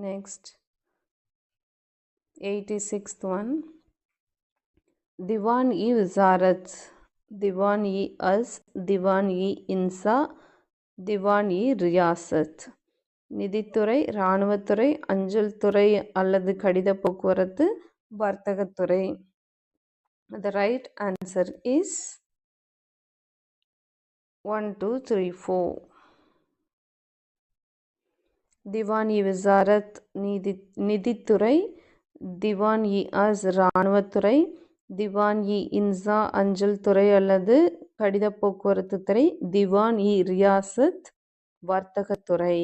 Next, 86th one. Diwan-e-Wizarat, Diwan-e-Az, Diwan-e-Insa, Diwan-e-Riyasat. நிதித்துறை, இராணுவத்துறை, அஞ்சல் துறை அல்லது கடித போக்குவரத்து, வர்த்தகத்துறை. The right answer is 1, 2, 3, 4. Diwan-e-Wizarat நிதித்துறை, Diwan-e-Az இராணுவத்துறை, Diwan-e-Insa அஞ்சல் துறை அல்லது கடித போக்குவரத்து துறை, Diwan-e-Riyasat வர்த்தகத்துறை.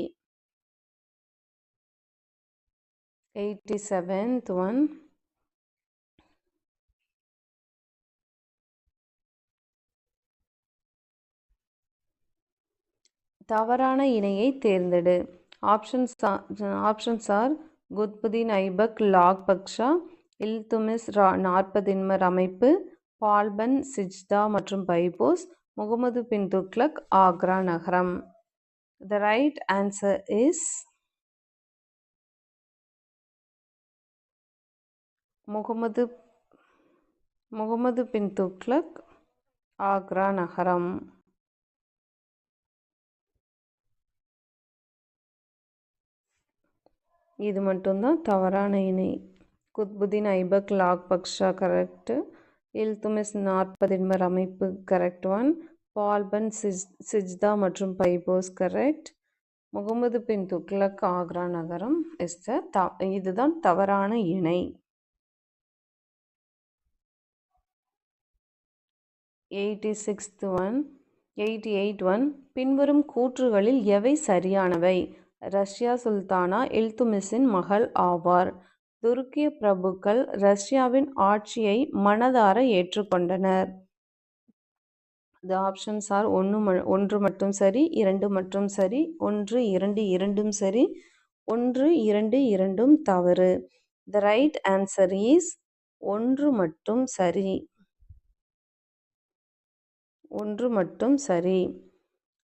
87th one. தவறான இணையை தேர்ந்தெடு. ஆப்ஷன்ஸ் ஆர் குத்புதீன் ஐபக் லாக் பக்ஷா, இல்துமிஸ் 40 அமைப்பு, பால்பன் சிஜ்தா மற்றும் பைபோஸ், முகமது பின் துக்ளக் ஆக்ரா நகரம். The right answer is Mohammed பின் துக்ளக் ஆக்ரா நகரம். இது மட்டும்தான் தவறான இணை. குத்புதீன் ஐபக் லாக் பக்ஷா கரெக்டு, இல்துமிஸ் 40 அமைப்பு கரெக்ட் ஒன், பால்பன் சிஜ்தா மற்றும் பைபோஸ் கரெக்ட், முகமது பின் துக்ளக் ஆக்ரா நகரம் இதுதான் தவறான இணை. 88 one. பின்வரும் கூற்றுகளில் எவை சரியானவை? ரஷ்யா சுல்தானா இல்துமிஸின் மகள் ஆவார். துருக்கிய பிரபுக்கள் ரஷ்யாவின் ஆட்சியை மனதார ஏற்றுக்கொண்டனர். The options are 1 மட்டும் சரி, 2 மட்டும் சரி, 1, 2 இரண்டும் சரி, 1, 2 இரண்டும் தவறு. The right answer is 1 மட்டும் சரி. 1 மட்டும் சரி.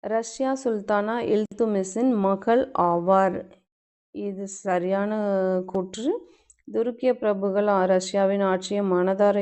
ரஷ்யா சுல்தானா இல்துமிஸின் மகள் ஆவார். இது சரியான கூற்று. துருக்கிய பிரபுகள் ரஷ்யாவின் ஆட்சியை மனதார